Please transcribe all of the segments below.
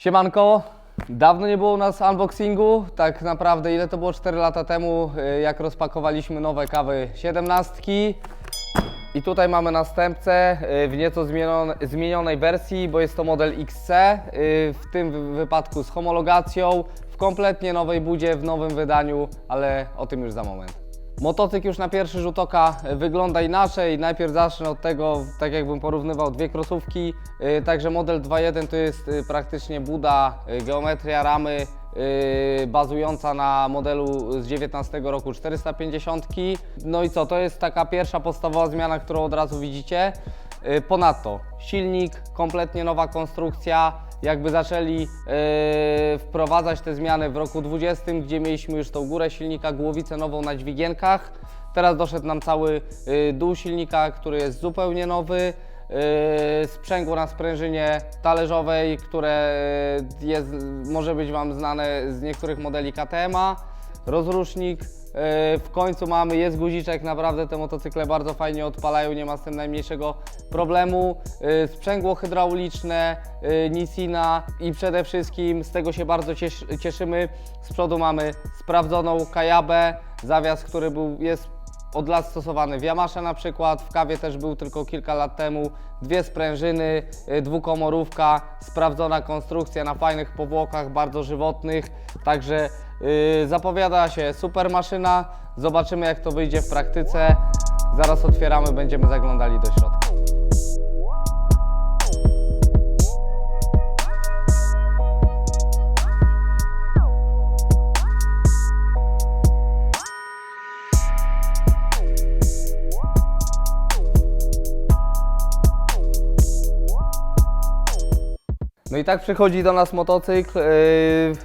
Siemanko, dawno nie było u nas unboxingu, tak naprawdę ile to było 4 lata temu, jak rozpakowaliśmy nowe kawy 17. I tutaj mamy następcę w nieco zmienionej wersji, bo jest to model XC, w tym wypadku z homologacją, w kompletnie nowej budzie, w nowym wydaniu, ale o tym już za moment. Motocykl już na pierwszy rzut oka wygląda inaczej. Najpierw zacznę od tego, tak jakbym porównywał dwie krosówki. Także model 2.1 to jest praktycznie buda, geometria ramy bazująca na modelu z 19 roku 450. No i co, to jest taka pierwsza podstawowa zmiana, którą od razu widzicie. Ponadto silnik, kompletnie nowa konstrukcja. Jakby zaczęli wprowadzać te zmiany w roku 2020, gdzie mieliśmy już tą górę silnika, głowicę nową na dźwigienkach. Teraz doszedł nam cały dół silnika, który jest zupełnie nowy. Sprzęgło na sprężynie talerzowej, które może być Wam znane z niektórych modeli KTM-a. Rozrusznik. W końcu mamy, jest guziczek, naprawdę te motocykle bardzo fajnie odpalają, nie ma z tym najmniejszego problemu. Sprzęgło hydrauliczne, Nisina i przede wszystkim z tego się bardzo cieszymy. Z przodu mamy sprawdzoną Kayabę, zawias, który jest od lat stosowany w Yamasze na przykład, w kawie też był tylko kilka lat temu. Dwie sprężyny, dwukomorówka, sprawdzona konstrukcja na fajnych powłokach, bardzo żywotnych, także zapowiada się super maszyna. Zobaczymy, jak to wyjdzie w praktyce. Zaraz otwieramy, będziemy zaglądali do środka. No i tak przychodzi do nas motocykl,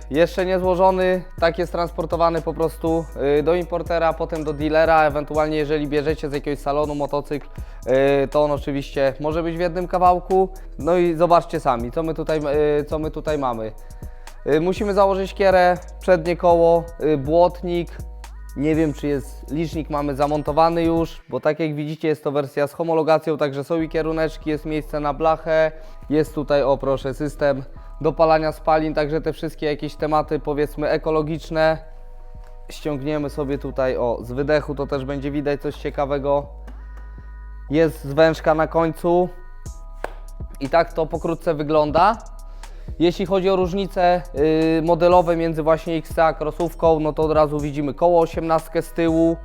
jeszcze nie złożony, tak jest transportowany po prostu do importera, potem do dealera, ewentualnie jeżeli bierzecie z jakiegoś salonu motocykl, to on oczywiście może być w jednym kawałku. No i zobaczcie sami, co my tutaj mamy. Musimy założyć kierę, przednie koło, błotnik. Nie wiem, czy jest licznik mamy zamontowany już, bo tak jak widzicie, jest to wersja z homologacją, także są i kieruneczki, jest miejsce na blachę, jest tutaj, o proszę, system dopalania spalin, także te wszystkie jakieś tematy, powiedzmy, ekologiczne ściągniemy sobie tutaj, o, z wydechu, to też będzie widać coś ciekawego. Jest zwężka na końcu i tak to pokrótce wygląda. Jeśli chodzi o różnice modelowe między właśnie XC a krosówką, no to od razu widzimy koło 18 z tyłu.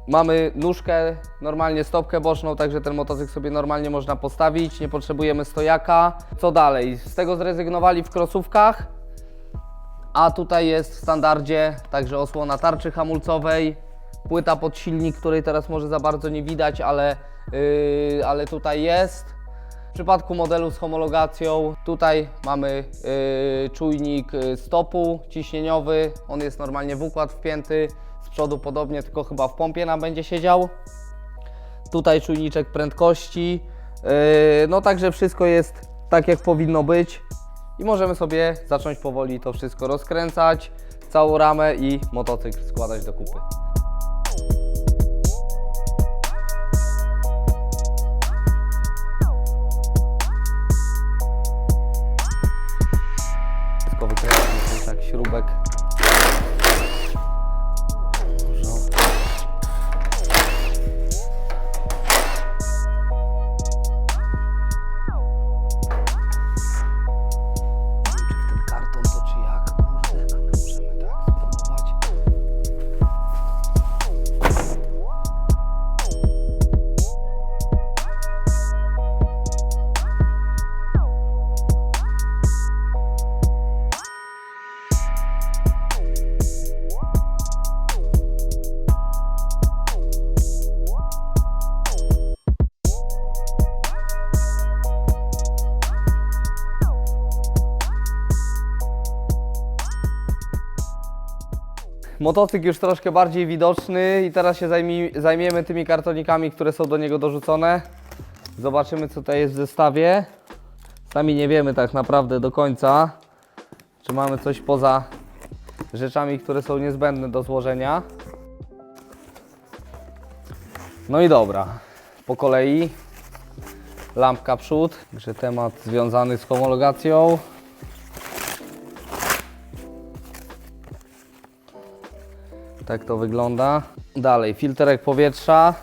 Mamy nóżkę, normalnie stopkę boczną, także ten motocykl sobie normalnie można postawić, nie potrzebujemy stojaka. Co dalej? Z tego zrezygnowali w krosówkach, a tutaj jest w standardzie także osłona tarczy hamulcowej, płyta pod silnik, której teraz może za bardzo nie widać, ale tutaj jest. W przypadku modelu z homologacją tutaj mamy czujnik stopu ciśnieniowy, on jest normalnie w układ wpięty, z przodu podobnie, tylko chyba w pompie nam będzie siedział. Tutaj czujniczek prędkości, no także wszystko jest tak, jak powinno być i możemy sobie zacząć powoli to wszystko rozkręcać, całą ramę i motocykl składać do kupy. Wykręcamy tak śrubek. Ten karton to czy jak? Kurde, a my możemy tak spróbować. Motocykl już troszkę bardziej widoczny i teraz się zajmiemy tymi kartonikami, które są do niego dorzucone. Zobaczymy, co tutaj jest w zestawie. Sami nie wiemy tak naprawdę do końca, czy mamy coś poza rzeczami, które są niezbędne do złożenia. No i dobra, po kolei. Lampka przód, także temat związany z homologacją. Tak to wygląda. Dalej, filterek powietrza.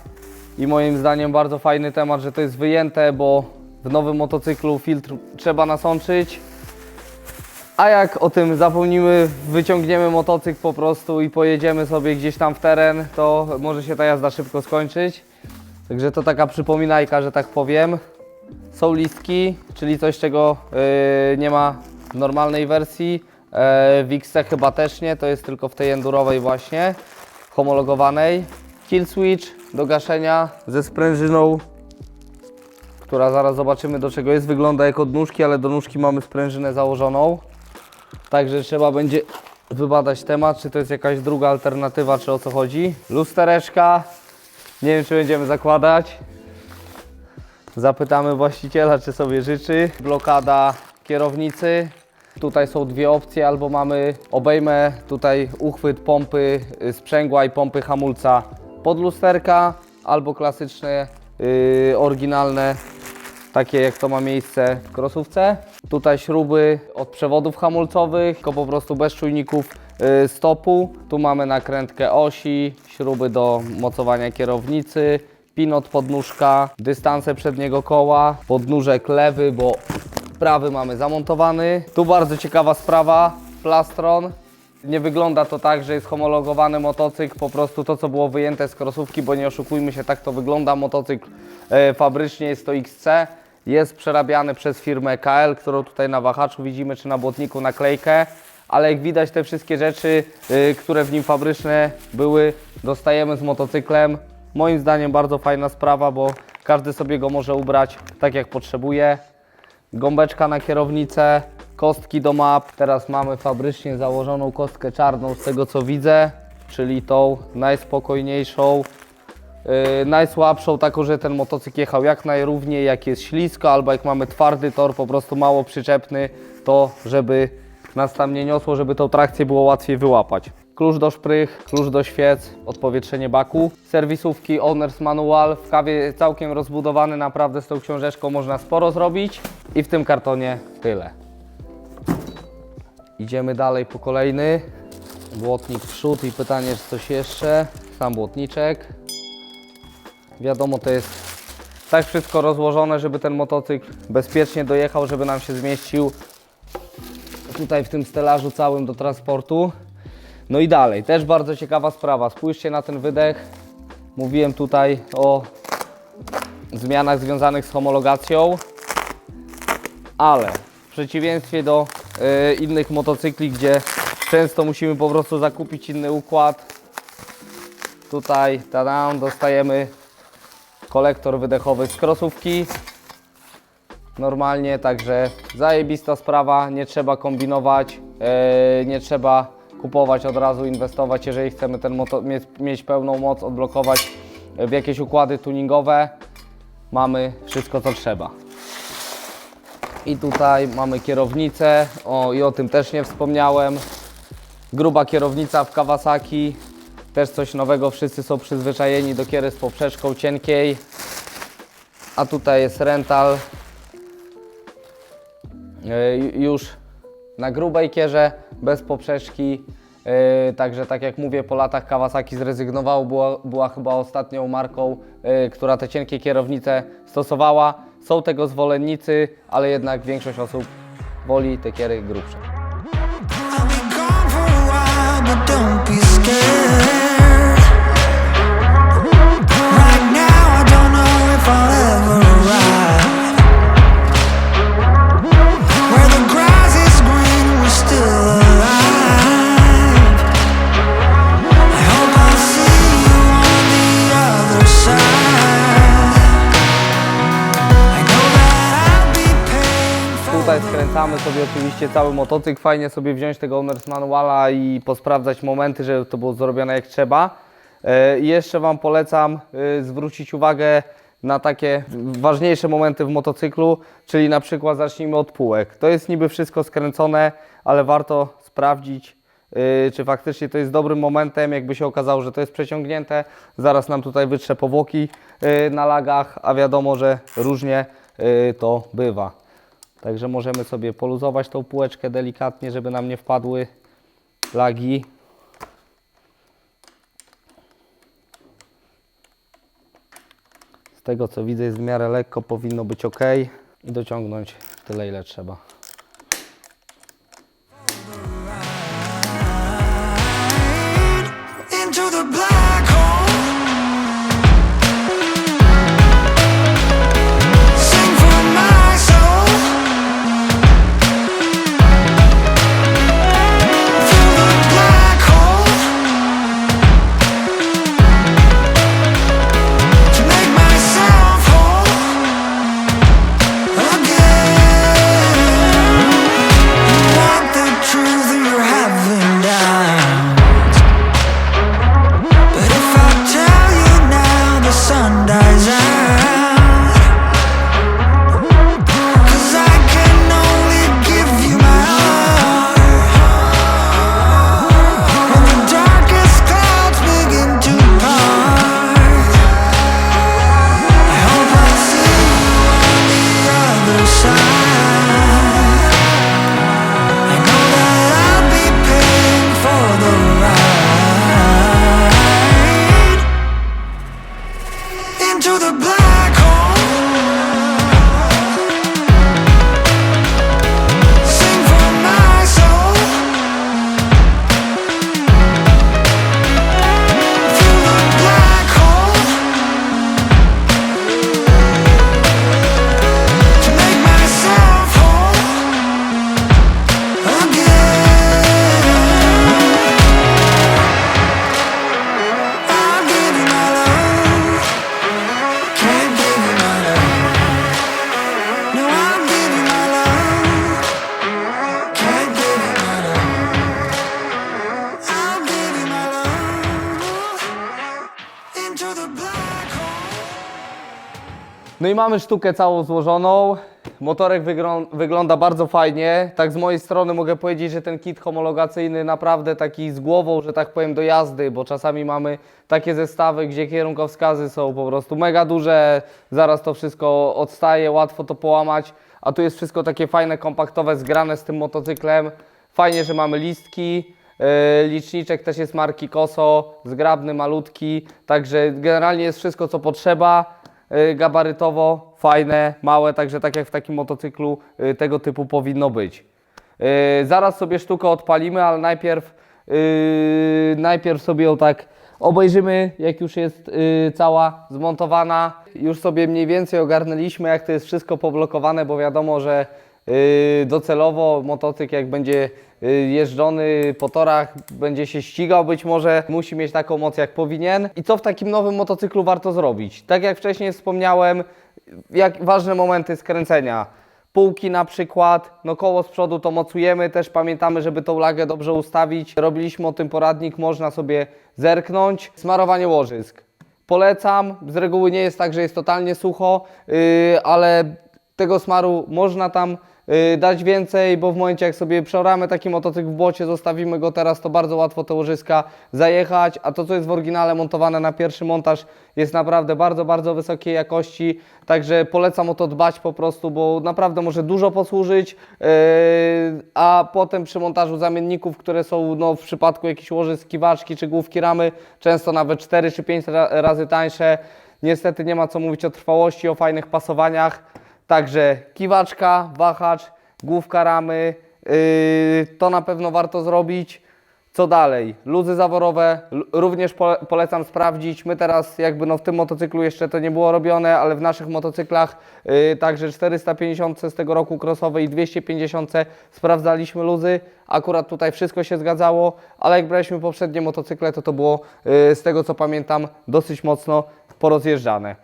I moim zdaniem bardzo fajny temat, że to jest wyjęte, bo w nowym motocyklu filtr trzeba nasączyć. A jak o tym zapomnimy, wyciągniemy motocykl po prostu i pojedziemy sobie gdzieś tam w teren, to może się ta jazda szybko skończyć. Także to taka przypominajka, że tak powiem. Są listki, czyli coś, czego nie ma w normalnej wersji. W XC chyba też nie, to jest tylko w tej endurowej właśnie, homologowanej. Kill switch do gaszenia ze sprężyną, która zaraz zobaczymy do czego jest. Wygląda jak od nóżki, ale do nóżki mamy sprężynę założoną. Także trzeba będzie wybadać temat, czy to jest jakaś druga alternatywa, czy o co chodzi. Lustereczka, nie wiem czy będziemy zakładać. Zapytamy właściciela, czy sobie życzy. Blokada kierownicy. Tutaj są dwie opcje, albo mamy obejmę tutaj uchwyt pompy sprzęgła i pompy hamulca pod lusterka, albo klasyczne, oryginalne, takie jak to ma miejsce w krosówce. Tutaj śruby od przewodów hamulcowych, tylko po prostu bez czujników stopu. Tu mamy nakrętkę osi, śruby do mocowania kierownicy, pin od podnóżka, dystanse przedniego koła, podnóżek lewy, bo prawy mamy zamontowany. Tu bardzo ciekawa sprawa, plastron. Nie wygląda to tak, że jest homologowany motocykl, po prostu to co było wyjęte z krosówki, bo nie oszukujmy się, tak to wygląda. Motocykl fabrycznie jest to XC, jest przerabiany przez firmę KL, którą tutaj na wahaczu widzimy, czy na błotniku naklejkę. Ale jak widać te wszystkie rzeczy, które w nim fabryczne były, dostajemy z motocyklem. Moim zdaniem bardzo fajna sprawa, bo każdy sobie go może ubrać tak jak potrzebuje. Gąbeczka na kierownicę, kostki do map. Teraz mamy fabrycznie założoną kostkę czarną z tego co widzę, czyli tą najspokojniejszą, najsłabszą, taką, że ten motocykl jechał jak najrówniej, jak jest ślisko, albo jak mamy twardy tor, po prostu mało przyczepny, to żeby nas tam nie niosło, żeby tą trakcję było łatwiej wyłapać. Klucz do szprych, klucz do świec, odpowietrzenie baku. Serwisówki Owner's Manual, w kawie całkiem rozbudowany, naprawdę z tą książeczką można sporo zrobić. I w tym kartonie tyle. Idziemy dalej po kolejny. Błotnik w przód i pytanie, czy coś jeszcze. Sam błotniczek. Wiadomo, to jest tak wszystko rozłożone, żeby ten motocykl bezpiecznie dojechał, żeby nam się zmieścił tutaj w tym stelażu całym do transportu. No i dalej, też bardzo ciekawa sprawa. Spójrzcie na ten wydech. Mówiłem tutaj o zmianach związanych z homologacją, ale w przeciwieństwie do innych motocykli, gdzie często musimy po prostu zakupić inny układ, tutaj dostajemy kolektor wydechowy z krosówki. Normalnie, także zajebista sprawa, nie trzeba kombinować, nie trzeba kupować od razu, inwestować, jeżeli chcemy ten motor mieć pełną moc, odblokować w jakieś układy tuningowe. Mamy wszystko co trzeba. I tutaj mamy kierownicę, i o tym też nie wspomniałem. Gruba kierownica w Kawasaki, też coś nowego, wszyscy są przyzwyczajeni do kiery z poprzeczką cienkiej. A tutaj jest rental już na grubej kierze, bez poprzeczki. Także tak jak mówię, po latach Kawasaki zrezygnowało, była chyba ostatnią marką, która te cienkie kierownice stosowała. Są tego zwolennicy, ale jednak większość osób woli te kiery grubsze. Tutaj skręcamy sobie oczywiście cały motocykl, fajnie sobie wziąć tego Owner's Manuala i posprawdzać momenty, żeby to było zrobione jak trzeba. I jeszcze Wam polecam zwrócić uwagę na takie ważniejsze momenty w motocyklu, czyli na przykład zacznijmy od półek. To jest niby wszystko skręcone, ale warto sprawdzić, czy faktycznie to jest dobrym momentem. Jakby się okazało, że to jest przeciągnięte, zaraz nam tutaj wytrze powłoki na lagach, a wiadomo, że różnie to bywa. Także możemy sobie poluzować tą półeczkę delikatnie, żeby nam nie wpadły lagi. tego co widzę jest w miarę lekko, powinno być ok i dociągnąć tyle ile trzeba. Into the black hole. Sing for my soul. Through the black hole. To make myself whole again. You want the truth or you're having down. But if I tell you now, the sun dies out. 'Cause I can only give you my heart. When the darkest clouds begin to part, I hope I see you on the other side. I know that I'll be paying for the ride into the black hole. Sing for my soul. Through the black hole. To make myself whole again. I'll give you my love. Can't give you my love. No, I'll give you my love. Can't give you my love. I'll give you my love. Into the black hole. No i mamy sztukę całą złożoną. Motorek wygląda bardzo fajnie. Tak z mojej strony mogę powiedzieć, że ten kit homologacyjny naprawdę taki z głową, że tak powiem, do jazdy, bo czasami mamy takie zestawy, gdzie kierunkowskazy są po prostu mega duże, zaraz to wszystko odstaje, łatwo to połamać, a tu jest wszystko takie fajne, kompaktowe, zgrane z tym motocyklem. Fajnie, że mamy listki. Liczniczek też jest marki Koso, zgrabny, malutki, także generalnie jest wszystko co potrzeba. Gabarytowo, fajne, małe, także tak jak w takim motocyklu tego typu powinno być. Zaraz sobie sztukę odpalimy, ale najpierw sobie ją tak obejrzymy, jak już jest cała zmontowana. Już sobie mniej więcej ogarnęliśmy, jak to jest wszystko poblokowane, bo wiadomo, że docelowo motocykl jak będzie jeżdżony po torach, będzie się ścigał być może, musi mieć taką moc jak powinien. I co w takim nowym motocyklu warto zrobić? Tak jak wcześniej wspomniałem, jak ważne momenty skręcenia. Półki na przykład, no koło z przodu to mocujemy, też pamiętamy, żeby tą lagę dobrze ustawić. Robiliśmy o tym poradnik, można sobie zerknąć. Smarowanie łożysk. Polecam, z reguły nie jest tak, że jest totalnie sucho, ale tego smaru można tam dać więcej, bo w momencie jak sobie przeoramy taki motocykl w błocie, zostawimy go teraz, to bardzo łatwo te łożyska zajechać, a to co jest w oryginale montowane na pierwszy montaż jest naprawdę bardzo, bardzo wysokiej jakości, także polecam o to dbać po prostu, bo naprawdę może dużo posłużyć, a potem przy montażu zamienników, które są no, w przypadku jakichś łożysk kiwaczki czy główki ramy, często nawet 4 czy 5 razy tańsze, niestety nie ma co mówić o trwałości, o fajnych pasowaniach. Także kiwaczka, wahacz, główka ramy, to na pewno warto zrobić. Co dalej? Luzy zaworowe również polecam sprawdzić. My teraz jakby no w tym motocyklu jeszcze to nie było robione, ale w naszych motocyklach także 450 z tego roku crossowej i 250 sprawdzaliśmy luzy. Akurat tutaj wszystko się zgadzało, ale jak braliśmy poprzednie motocykle, to było z tego co pamiętam dosyć mocno porozjeżdżane.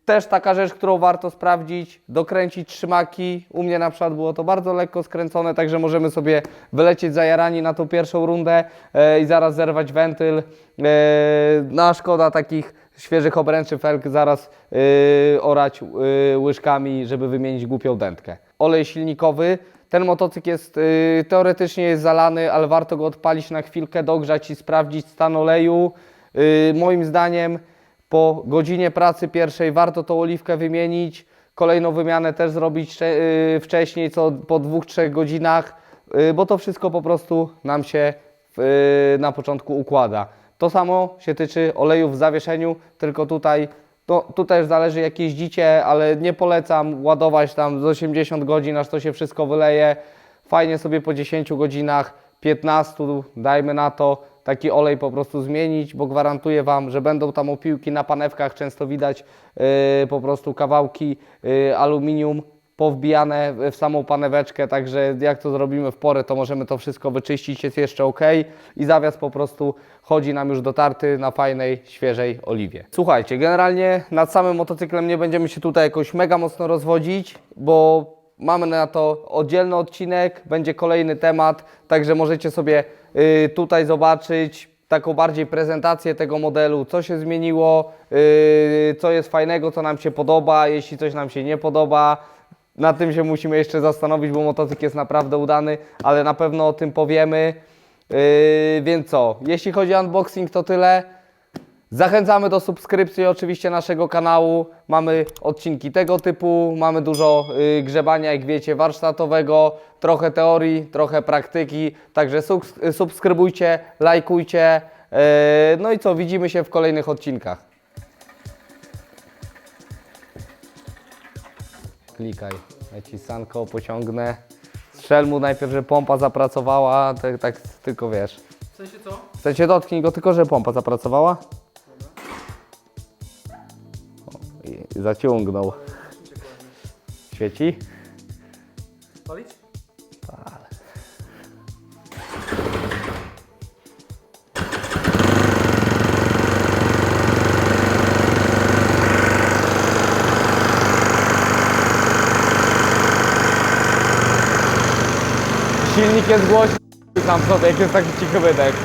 Też taka rzecz, którą warto sprawdzić, dokręcić trzymaki. U mnie na przykład było to bardzo lekko skręcone, także możemy sobie wylecieć zajarani na tą pierwszą rundę i zaraz zerwać wentyl. No szkoda takich świeżych obręczy felg zaraz orać łyżkami, żeby wymienić głupią dętkę. Olej silnikowy. Ten motocykl jest teoretycznie jest zalany, ale warto go odpalić na chwilkę, dogrzać i sprawdzić stan oleju. Moim zdaniem po godzinie pracy pierwszej warto tą oliwkę wymienić, kolejną wymianę też zrobić wcześniej, co po 2-3 godzinach, bo to wszystko po prostu nam się na początku układa. To samo się tyczy olejów w zawieszeniu, tylko tutaj To tutaj już zależy jak jeździcie, ale nie polecam ładować tam z 80 godzin, aż to się wszystko wyleje. Fajnie sobie po 10 godzinach, 15 dajmy na to, taki olej po prostu zmienić, bo gwarantuję Wam, że będą tam opiłki na panewkach, często widać po prostu kawałki aluminium powbijane w samą paneweczkę, także jak to zrobimy w porę, to możemy to wszystko wyczyścić, jest jeszcze ok i zawias po prostu chodzi nam już dotarty na fajnej, świeżej oliwie. Słuchajcie, generalnie nad samym motocyklem nie będziemy się tutaj jakoś mega mocno rozwodzić, bo mamy na to oddzielny odcinek, będzie kolejny temat, także możecie sobie tutaj zobaczyć taką bardziej prezentację tego modelu, co się zmieniło, co jest fajnego, co nam się podoba, jeśli coś nam się nie podoba. Nad tym się musimy jeszcze zastanowić, bo motocykl jest naprawdę udany, ale na pewno o tym powiemy. Więc co, jeśli chodzi o unboxing to tyle. Zachęcamy do subskrypcji oczywiście naszego kanału. Mamy odcinki tego typu, mamy dużo grzebania, jak wiecie, warsztatowego, trochę teorii, trochę praktyki. Także subskrybujcie, lajkujcie. No i co, widzimy się w kolejnych odcinkach. Klikaj, ja Ci sanko pociągnę. Strzel mu najpierw, że pompa zapracowała, tak tylko wiesz. W sensie co? W sensie dotknij go tylko, że pompa zapracowała. O, i zaciągnął. Świeci? Palić? Silnik jest głośny sam w sobie, jak jest taki cichy wydech.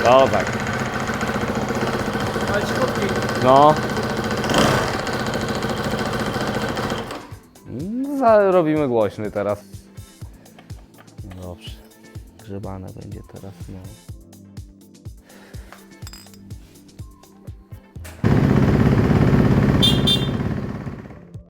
O tak. Ale cichutki. No. Robimy głośny teraz. No dobrze. Grzebane będzie teraz, no.